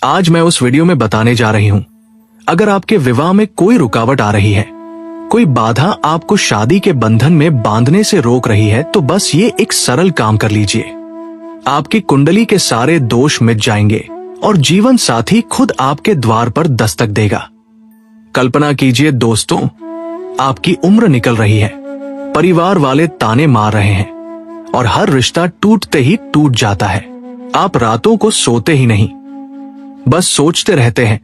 आज मैं उस वीडियो में बताने जा रही हूँ, अगर आपके विवाह में कोई रुकावट आ रही है, कोई बाधा आपको शादी के बंधन में बांधने से रोक रही है, तो बस ये एक सरल काम कर लीजिए। आपकी कुंडली के सारे दोष मिट जाएंगे और जीवन साथी खुद आपके द्वार पर दस्तक देगा। कल्पना कीजिए दोस्तों, आपकी उम्र निकल रही है, परिवार वाले ताने मार रहे हैं और हर रिश्ता टूटते ही टूट जाता है। आप रातों को सोते ही नहीं, बस सोचते रहते हैं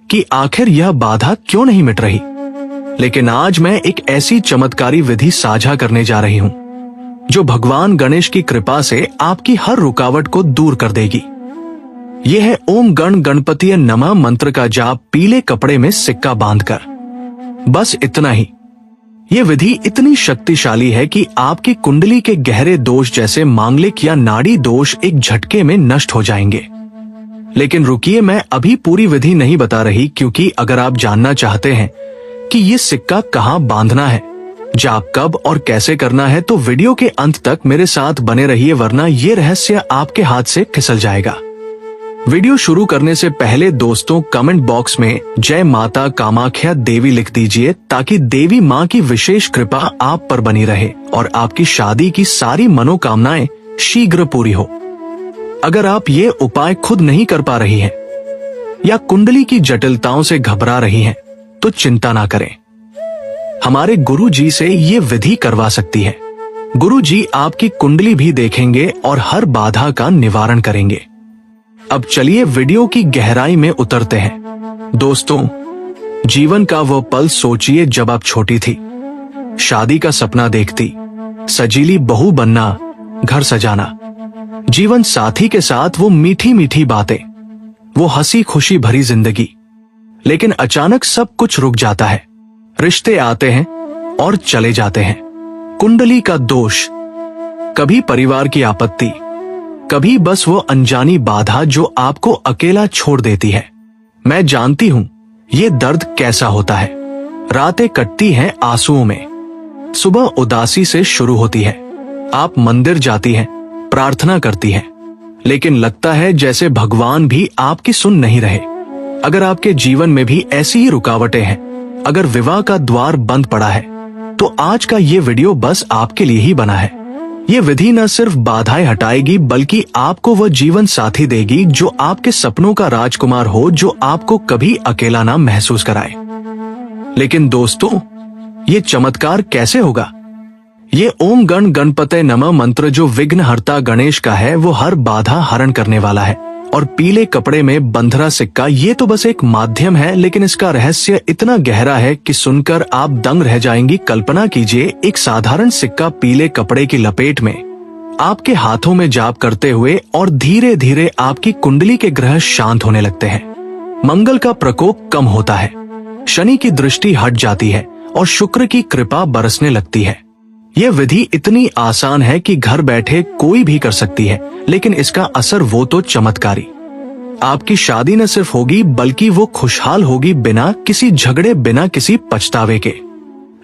कि आखिर यह बाधा क्यों नहीं मिट रही। लेकिन आज मैं एक ऐसी चमत्कारी विधि साझा करने जा रही हूं, जो भगवान गणेश की कृपा से आपकी हर रुकावट को दूर कर देगी। यह है ओम गण गणपतिये नमः मंत्र का जाप पीले कपड़े में सिक्का बांधकर। बस इतना ही। यह विधि इतनी शक्तिशाली है कि आपकी कुंडली के गहरे दोष जैसे मांगलिक या नाड़ी दोष एक झटके में नष्ट हो जाएंगे। लेकिन रुकिए, मैं अभी पूरी विधि नहीं बता रही, क्योंकि अगर आप जानना चाहते हैं कि ये सिक्का कहाँ बांधना है, जाप कब और कैसे करना है, तो वीडियो के अंत तक मेरे साथ बने रहिए, वरना ये रहस्य आपके हाथ से फिसल जाएगा। वीडियो शुरू करने से पहले दोस्तों, कमेंट बॉक्स में जय माता कामाख्या देवी लिख दीजिए, ताकि देवी माँ की विशेष कृपा आप पर बनी रहे और आपकी शादी की सारी मनोकामनाएं शीघ्र पूरी हो। अगर आप ये उपाय खुद नहीं कर पा रही हैं या कुंडली की जटिलताओं से घबरा रही हैं, तो चिंता ना करें, हमारे गुरु जी से ये विधि करवा सकती है। गुरु जी आपकी कुंडली भी देखेंगे और हर बाधा का निवारण करेंगे। अब चलिए वीडियो की गहराई में उतरते हैं। दोस्तों, जीवन का वो पल सोचिए जब आप छोटी थी, शादी का सपना देखती, सजीली बहू बनना, घर सजाना, जीवन साथी के साथ वो मीठी मीठी बातें, वो हंसी खुशी भरी जिंदगी। लेकिन अचानक सब कुछ रुक जाता है। रिश्ते आते हैं और चले जाते हैं, कुंडली का दोष, कभी परिवार की आपत्ति, कभी बस वो अनजानी बाधा जो आपको अकेला छोड़ देती है। मैं जानती हूं ये दर्द कैसा होता है। रातें कटती हैं आंसुओं में, सुबह उदासी से शुरू होती है। आप मंदिर जाती हैं, प्रार्थना करती हैं, लेकिन लगता है जैसे भगवान भी आपकी सुन नहीं रहे। अगर आपके जीवन में भी ऐसी ही रुकावटें हैं, अगर विवाह का द्वार बंद पड़ा है, तो आज का ये वीडियो बस आपके लिए ही बना है। ये विधि न सिर्फ बाधाएं हटाएगी, बल्कि आपको वह जीवन साथी देगी जो आपके सपनों का राजकुमार हो, जो आपको कभी अकेला ना महसूस कराए। लेकिन दोस्तों, ये चमत्कार कैसे होगा? ये ओम गण गणपतये नमः मंत्र जो विघ्नहर्ता गणेश का है, वो हर बाधा हरण करने वाला है। और पीले कपड़े में बंधरा सिक्का, ये तो बस एक माध्यम है, लेकिन इसका रहस्य इतना गहरा है कि सुनकर आप दंग रह जाएंगी। कल्पना कीजिए, एक साधारण सिक्का पीले कपड़े की लपेट में आपके हाथों में जाप करते हुए, और धीरे धीरे आपकी कुंडली के ग्रह शांत होने लगते हैं। मंगल का प्रकोप कम होता है, शनि की दृष्टि हट जाती है और शुक्र की कृपा बरसने लगती है। यह विधि इतनी आसान है कि घर बैठे कोई भी कर सकती है, लेकिन इसका असर वो तो चमत्कारी। आपकी शादी न सिर्फ होगी, बल्कि वो खुशहाल होगी, बिना किसी झगड़े, बिना किसी पछतावे के।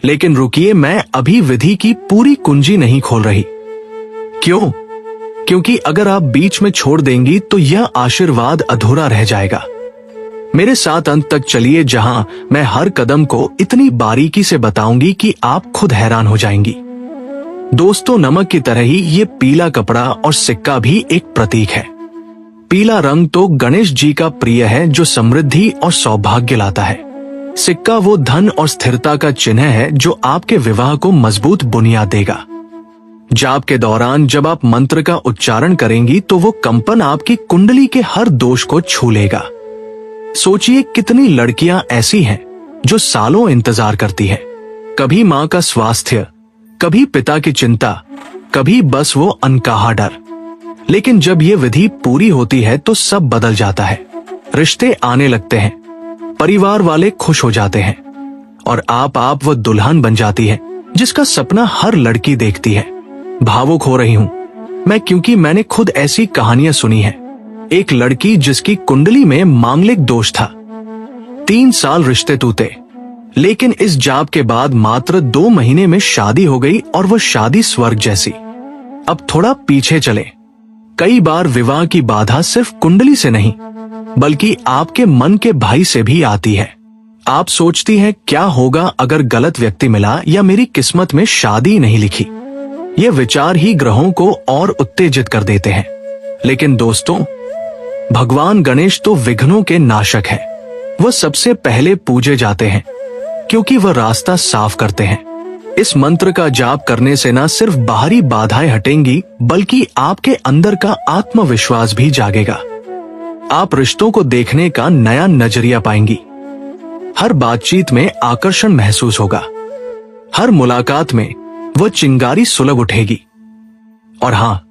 लेकिन रुकिए, मैं अभी विधि की पूरी कुंजी नहीं खोल रही। क्यों? क्योंकि अगर आप बीच में छोड़ देंगी तो यह आशीर्वाद अधूरा रह जाएगा। मेरे साथ अंत तक चलिए, जहां मैं हर कदम को इतनी बारीकी से बताऊंगी कि आप खुद हैरान हो जाएंगी। दोस्तों, नमक की तरह ही ये पीला कपड़ा और सिक्का भी एक प्रतीक है। पीला रंग तो गणेश जी का प्रिय है, जो समृद्धि और सौभाग्य लाता है। सिक्का वो धन और स्थिरता का चिन्ह है, जो आपके विवाह को मजबूत बुनियाद देगा। जाप के दौरान जब आप मंत्र का उच्चारण करेंगी, तो वो कंपन आपकी कुंडली के हर दोष को छू लेगा। सोचिए, कितनी लड़कियां ऐसी हैं जो सालों इंतजार करती हैं, कभी माँ का स्वास्थ्य, कभी पिता की चिंता, कभी बस वो अनकहा डर। लेकिन जब ये विधि पूरी होती है तो सब बदल जाता है। रिश्ते आने लगते हैं, परिवार वाले खुश हो जाते हैं, और आप वो दुल्हन बन जाती है जिसका सपना हर लड़की देखती है। भावुक हो रही हूँ मैं, क्योंकि मैंने खुद ऐसी कहानियां सुनी हैं। एक लड़की जिसकी कुंडली में मांगलिक दोष था, 3 साल रिश्ते टूटे, लेकिन इस जाप के बाद मात्र 2 महीने में शादी हो गई, और वो शादी स्वर्ग जैसी। अब थोड़ा पीछे चले। कई बार विवाह की बाधा सिर्फ कुंडली से नहीं, बल्कि आपके मन के भय से भी आती है। आप सोचती हैं क्या होगा अगर गलत व्यक्ति मिला या मेरी किस्मत में शादी नहीं लिखी। ये विचार ही ग्रहों को और उत्तेजित कर देते हैं। लेकिन दोस्तों, भगवान गणेश तो विघ्नों के नाशक हैं। वह सबसे पहले पूजे जाते हैं क्योंकि वह रास्ता साफ करते हैं। इस मंत्र का जाप करने से न सिर्फ बाहरी बाधाएं हटेंगी बल्कि आपके अंदर का आत्मविश्वास भी जागेगा। आप रिश्तों को देखने का नया नजरिया पाएंगी। हर बातचीत में आकर्षण महसूस होगा। हर मुलाकात में वह चिंगारी सुलग उठेगी। और हाँ,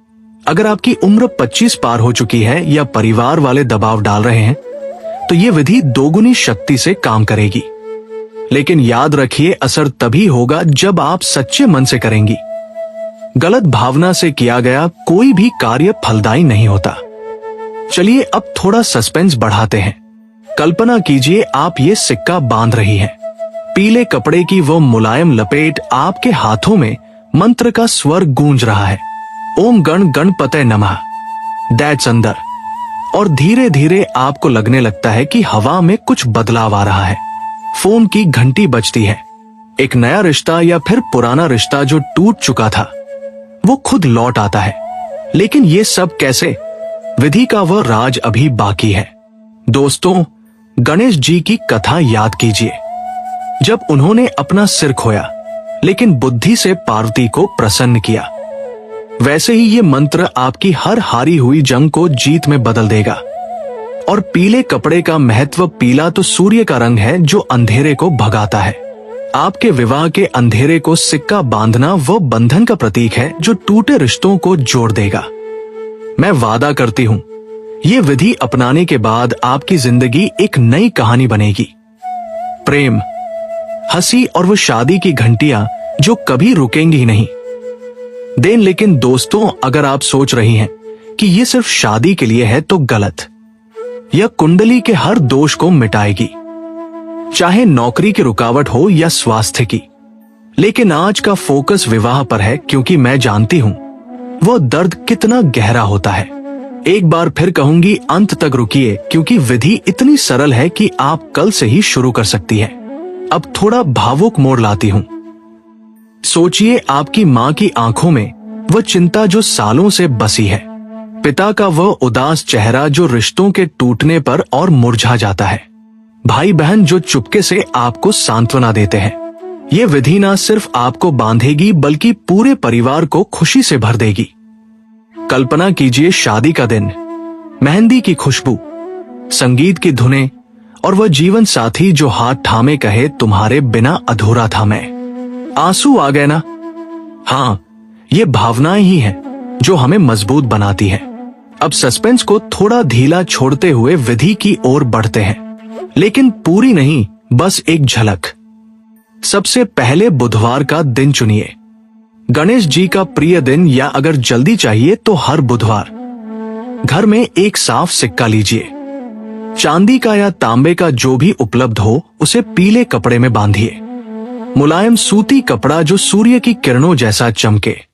अगर आपकी उम्र 25 पार हो चुकी है या परिवार वाले दबाव डाल रहे हैं तो ये विधि दोगुनी शक्ति से काम करेगी। लेकिन याद रखिए, असर तभी होगा जब आप सच्चे मन से करेंगी। गलत भावना से किया गया कोई भी कार्य फलदायी नहीं होता। चलिए अब थोड़ा सस्पेंस बढ़ाते हैं। कल्पना कीजिए आप ये सिक्का बांध रही हैं। पीले कपड़े की वो मुलायम लपेट आपके हाथों में मंत्र का स्वर गूंज रहा है। ओम गण गणपतये नमः। दैट्स अंदर। और धीरे धीरे आपको लगने लगता है कि हवा में कुछ बदलाव आ रहा है। फोन की घंटी बजती है। एक नया रिश्ता या फिर पुराना रिश्ता जो टूट चुका था वो खुद लौट आता है। लेकिन ये सब कैसे? विधि का वह राज अभी बाकी है। दोस्तों, गणेश जी की कथा याद कीजिए। जब उन्होंने अपना सिर खोया लेकिन बुद्धि से पार्वती को प्रसन्न किया, वैसे ही ये मंत्र आपकी हर हारी हुई जंग को जीत में बदल देगा। और पीले कपड़े का महत्व, पीला तो सूर्य का रंग है जो अंधेरे को भगाता है। आपके विवाह के अंधेरे को सिक्का बांधना वो बंधन का प्रतीक है जो टूटे रिश्तों को जोड़ देगा। मैं वादा करती हूं, ये विधि अपनाने के बाद आपकी जिंदगी एक नई कहानी बनेगी। प्रेम, हंसी और वो शादी की घंटियां जो कभी रुकेंगी नहीं। लेकिन दोस्तों, अगर आप सोच रही हैं कि ये सिर्फ शादी के लिए है तो गलत। यह कुंडली के हर दोष को मिटाएगी, चाहे नौकरी की रुकावट हो या स्वास्थ्य की। लेकिन आज का फोकस विवाह पर है क्योंकि मैं जानती हूं वो दर्द कितना गहरा होता है। एक बार फिर कहूंगी, अंत तक रुकिए क्योंकि विधि इतनी सरल है कि आप कल से ही शुरू कर सकती हैं। अब थोड़ा भावुक मोड़ लाती हूं। सोचिए आपकी मां की आंखों में वह चिंता जो सालों से बसी है, पिता का वह उदास चेहरा जो रिश्तों के टूटने पर और मुरझा जाता है, भाई बहन जो चुपके से आपको सांत्वना देते हैं। ये विधि ना सिर्फ आपको बांधेगी बल्कि पूरे परिवार को खुशी से भर देगी। कल्पना कीजिए शादी का दिन, मेहंदी की खुशबू, संगीत की धुनें और वह जीवन साथी जो हाथ थामे कहे, तुम्हारे बिना अधूरा था मैं। आंसू आ गए ना? हाँ, ये भावनाएं ही हैं जो हमें मजबूत बनाती हैं। अब सस्पेंस को थोड़ा ढीला छोड़ते हुए विधि की ओर बढ़ते हैं, लेकिन पूरी नहीं, बस एक झलक। सबसे पहले बुधवार का दिन चुनिए। गणेश जी का प्रिय दिन, या अगर जल्दी चाहिए तो हर बुधवार। घर में एक साफ सिक्का लीजिए, चांदी का या तांबे का जो भी उपलब्ध हो, उसे पीले कपड़े में बांधिए। मुलायम सूती कपड़ा जो सूर्य की किरणों जैसा चमके।